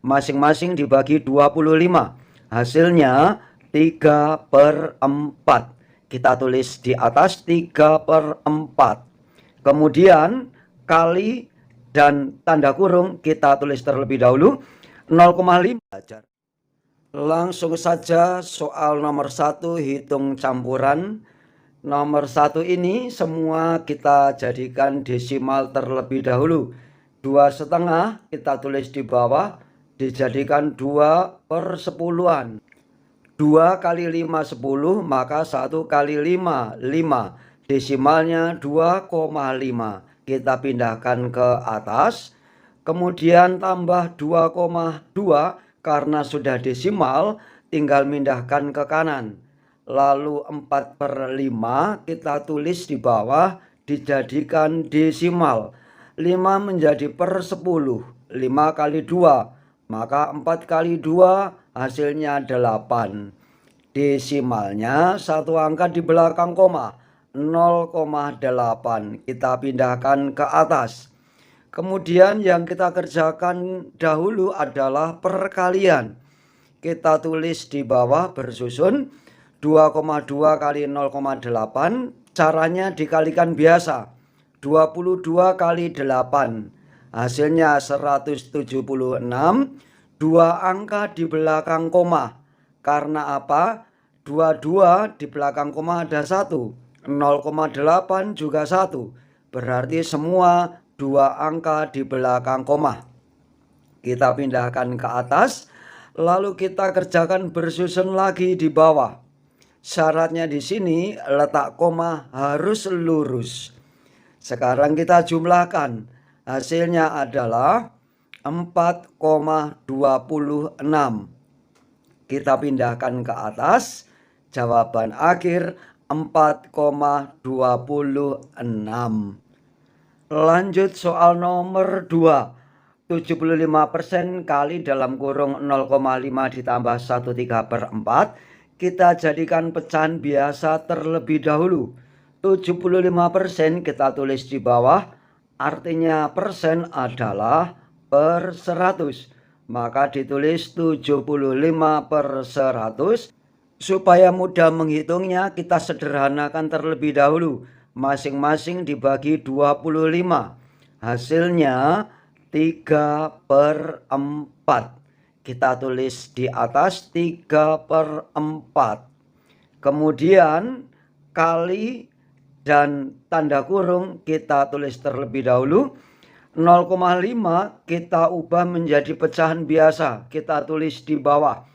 masing-masing dibagi 25. Hasilnya 3/4. Kita tulis di atas 3/4. Kemudian kali dan tanda kurung kita tulis terlebih dahulu 0,5. Langsung saja soal nomor 1, hitung campuran. Nomor 1 ini semua kita jadikan desimal terlebih dahulu. 2,5 kita tulis di bawah, dijadikan 2/10. 2 kali 5 10, maka 1 kali 5 5. Desimalnya 2,5. Kita pindahkan ke atas. Kemudian tambah 2,2 karena sudah desimal, tinggal mindahkan ke kanan. Lalu 4/5 kita tulis di bawah, dijadikan desimal. 5 menjadi per 10. 5 kali 2, maka 4 kali 2 hasilnya 8. Desimalnya satu angka di belakang koma, 0,8. Kita pindahkan ke atas. Kemudian yang kita kerjakan dahulu adalah perkalian. Kita tulis di bawah bersusun 2,2 kali 0,8. Caranya dikalikan biasa. 22 kali 8. Hasilnya 176. 2 angka di belakang koma. Karena apa? 22 di belakang koma ada 1. 0,8 juga 1. Berarti semua 2 angka di belakang koma. Kita pindahkan ke atas. Lalu kita kerjakan bersusun lagi di bawah. Syaratnya di sini letak koma harus lurus. Sekarang kita jumlahkan. Hasilnya adalah 4,26. Kita pindahkan ke atas. Jawaban akhir 4,26. Lanjut soal nomor 2. 75% kali dalam kurung 0,5 ditambah 1/3/4. Kita jadikan pecahan biasa terlebih dahulu. 75% kita tulis di bawah, artinya persen adalah per 100. Maka ditulis 75/100. Supaya mudah menghitungnya, kita sederhanakan terlebih dahulu. Masing-masing dibagi 25. Hasilnya 3/4. Kita tulis di atas 3/4. Kemudian kali dan tanda kurung kita tulis terlebih dahulu. 0,5 kita ubah menjadi pecahan biasa. Kita tulis di bawah.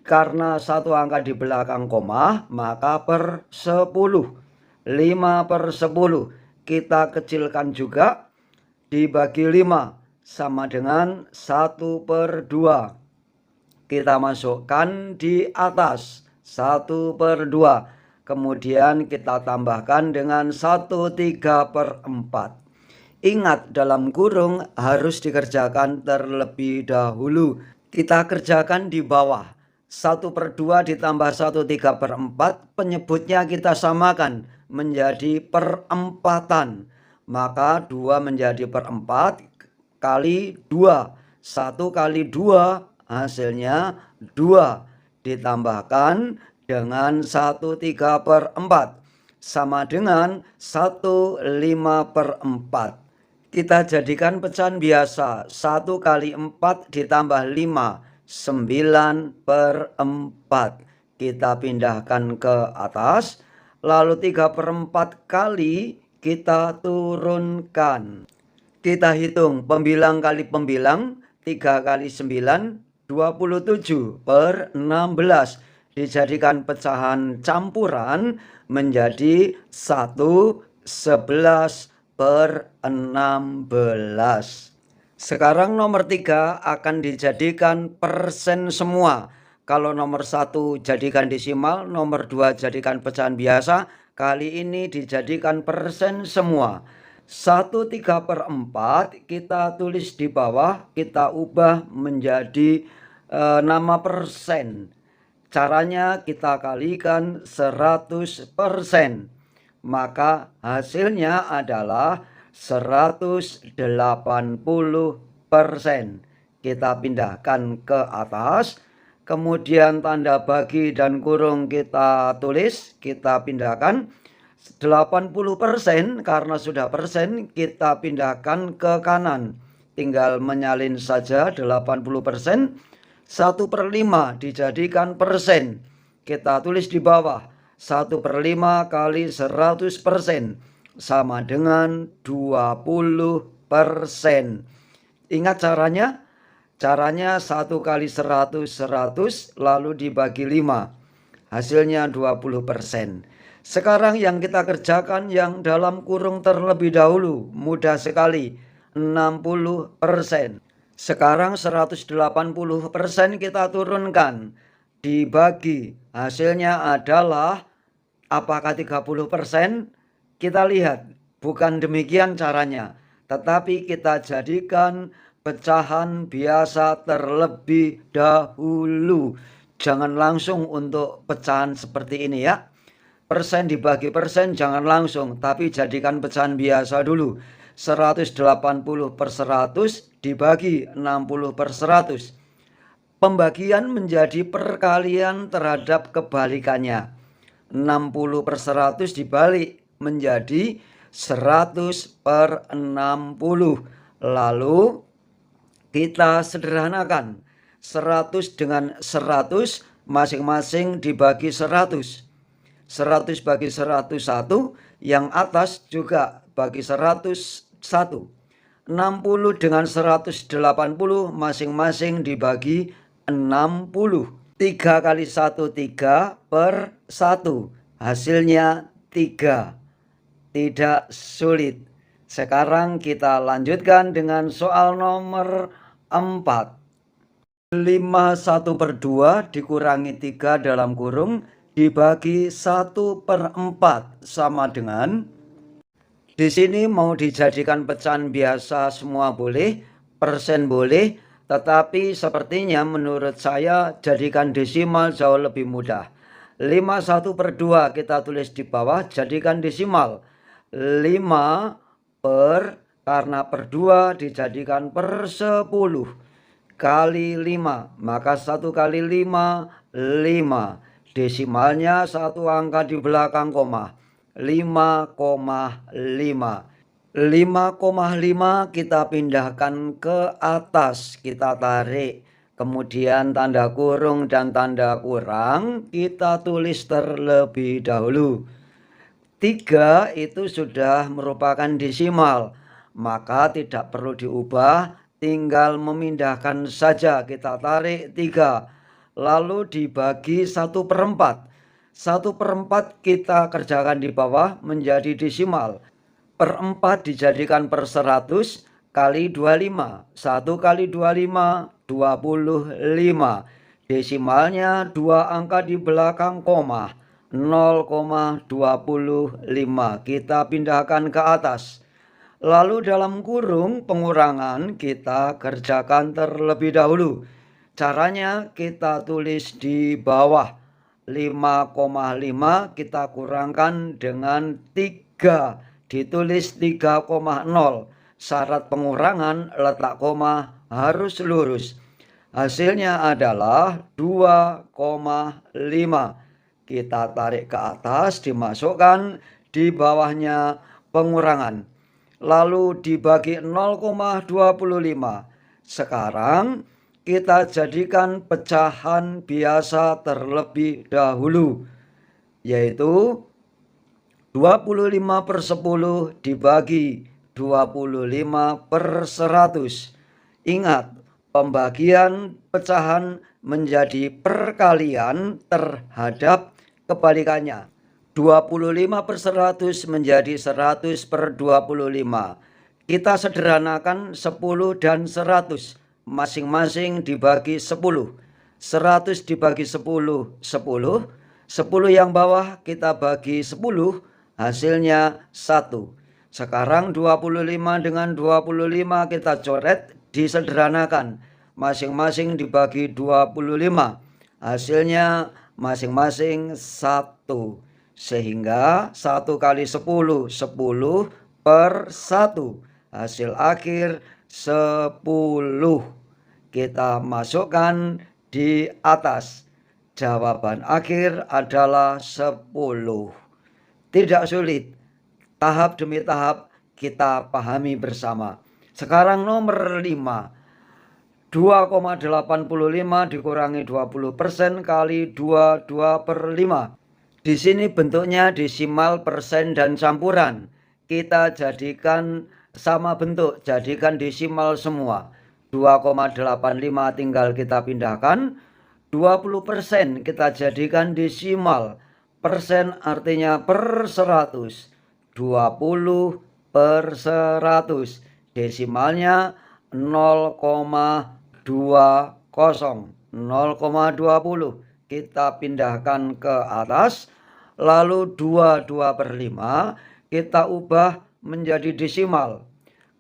Karena satu angka di belakang koma, maka per 10. 5/10. Kita kecilkan juga. Dibagi 5 sama dengan 1/2. Kita masukkan di atas 1/2. Kemudian kita tambahkan dengan 1/3/4. Ingat, dalam kurung harus dikerjakan terlebih dahulu. Kita kerjakan di bawah. 1/2 ditambah 1/3/4. Penyebutnya kita samakan menjadi perempatan. Maka 2 menjadi per 4 kali 2. 1 kali 2 hasilnya 2. Ditambahkan dengan 1/3/4. Sama dengan 1/5/4. Kita jadikan pecahan biasa. 1 kali 4 ditambah 5. 9/4. Kita pindahkan ke atas. Lalu 3/4 kali kita turunkan. Kita hitung pembilang kali pembilang. 3 kali 9, 27/16. Dijadikan pecahan campuran menjadi 1/11/16. Sekarang nomor 3 akan dijadikan persen semua. Kalau nomor 1 jadikan desimal, nomor 2 jadikan pecahan biasa. Kali ini dijadikan persen semua. 1/3/4 kita tulis di bawah, kita ubah menjadi nama persen. Caranya kita kalikan 100%. Maka hasilnya adalah 180%. kita pindahkan ke atas. Kemudian tanda bagi dan kurung kita tulis, kita pindahkan. 80% karena sudah persen kita pindahkan ke kanan. Tinggal menyalin saja 80%. 1/5 dijadikan persen. Kita tulis di bawah. 1/5 kali 100% sama dengan 20%. Ingat caranya? Caranya 1 kali 100 100 lalu dibagi 5. Hasilnya 20%. Sekarang yang kita kerjakan yang dalam kurung terlebih dahulu. Mudah sekali. 60%. Sekarang 180% kita turunkan. Dibagi. Hasilnya adalah apakah 30%? Kita lihat. Bukan demikian caranya. Tetapi kita jadikan pecahan biasa terlebih dahulu. Jangan langsung untuk pecahan seperti ini ya. Persen dibagi persen jangan langsung, tapi jadikan pecahan biasa dulu. 180/100 dibagi 60/100. Pembagian menjadi perkalian terhadap kebalikannya. 60/100 dibalik menjadi 100/60. Lalu kita sederhanakan. 100 dengan 100 masing-masing dibagi 100. 100 bagi 101, yang atas juga bagi 101. 60 dengan 180 masing-masing dibagi 60. 3 kali 1 3/1. Hasilnya 3. Tidak sulit. Sekarang kita lanjutkan dengan soal nomor 4. 5 1/2 dikurangi 3 dalam kurung dibagi 1/4 sama dengan, di sini mau dijadikan pecahan biasa semua boleh, persen boleh, tetapi sepertinya menurut saya jadikan desimal jauh lebih mudah. 5 1/2 kita tulis di bawah, jadikan desimal. 5 karena per 2 dijadikan per 10 kali 5, maka 1 kali 5 5. Desimalnya satu angka di belakang koma. 5,5. 5,5 kita pindahkan ke atas. Kita tarik. Kemudian tanda kurung dan tanda kurang kita tulis terlebih dahulu. 3 itu sudah merupakan desimal. Maka tidak perlu diubah. Tinggal memindahkan saja. Kita tarik 3. Lalu dibagi 1/4. 1/4 kita kerjakan di bawah menjadi desimal. Per 4 dijadikan per 100 kali 25. 1 kali 25 25. Desimalnya 2 angka di belakang koma. 0,25. Kita pindahkan ke atas. Lalu dalam kurung pengurangan kita kerjakan terlebih dahulu. Caranya kita tulis di bawah. 5,5 kita kurangkan dengan 3. Ditulis 3,0. Syarat pengurangan letak koma harus lurus. Hasilnya adalah 2,5. Kita tarik ke atas, dimasukkan di bawahnya pengurangan. Lalu dibagi 0,25. Sekarang kita jadikan pecahan biasa terlebih dahulu, yaitu 25/10 dibagi 25/100. Ingat, pembagian pecahan menjadi perkalian terhadap kebalikannya. 25/100 menjadi 100/25. Kita sederhanakan 10 dan 100. Masing-masing dibagi 10. 100 dibagi 10, 10. 10 yang bawah kita bagi 10, hasilnya 1. Sekarang 25 dengan 25 kita coret, disederhanakan. Masing-masing dibagi 25. Hasilnya masing-masing 1. Sehingga 1 kali 10, 10/1. Hasil akhir 10. kita masukkan di atas. Jawaban akhir adalah 10. Tidak sulit, tahap demi tahap kita pahami bersama. Sekarang nomor 5. 2,85 dikurangi 20% kali 2/5. Di sini bentuknya desimal, persen, dan campuran. Kita jadikan sama bentuk, jadikan desimal semua. 2,85 tinggal kita pindahkan. 20% kita jadikan desimal. Persen artinya per 100. 20 per 100. Desimalnya 0,20. 0,20. Kita pindahkan ke atas. Lalu 2/5 kita ubah menjadi desimal.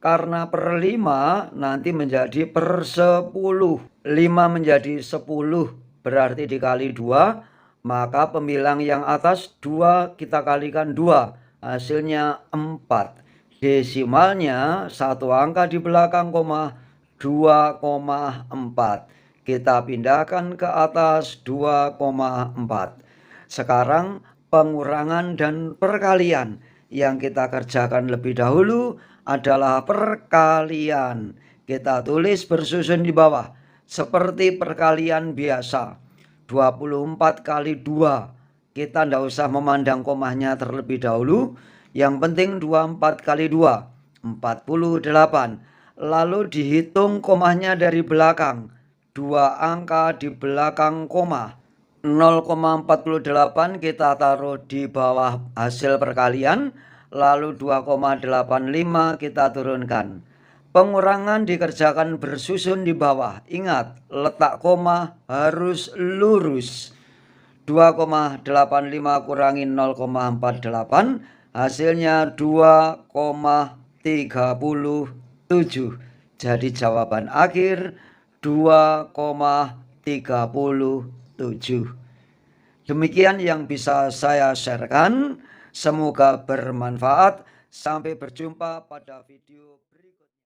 Karena per 5 nanti menjadi per 10. 5 menjadi 10 berarti dikali 2. Maka pembilang yang atas 2 kita kalikan 2. Hasilnya 4. Desimalnya satu angka di belakang koma, 2,4. Kita pindahkan ke atas 2,4. Sekarang pengurangan dan perkalian. Yang kita kerjakan lebih dahulu adalah perkalian. Kita tulis bersusun di bawah. Seperti perkalian biasa. 24 kali 2. Kita tidak usah memandang komanya terlebih dahulu. Yang penting 24 kali 2. 48. Lalu dihitung komanya dari belakang. 2 angka di belakang koma. 0,48 kita taruh di bawah hasil perkalian. Lalu 2,85 kita turunkan. Pengurangan dikerjakan bersusun di bawah. Ingat, letak koma harus lurus. 2,85 kurangi 0,48. Hasilnya 2,37. Jadi jawaban akhir 2,37. Demikian yang bisa saya sharekan. Semoga bermanfaat. Sampai berjumpa pada video berikutnya.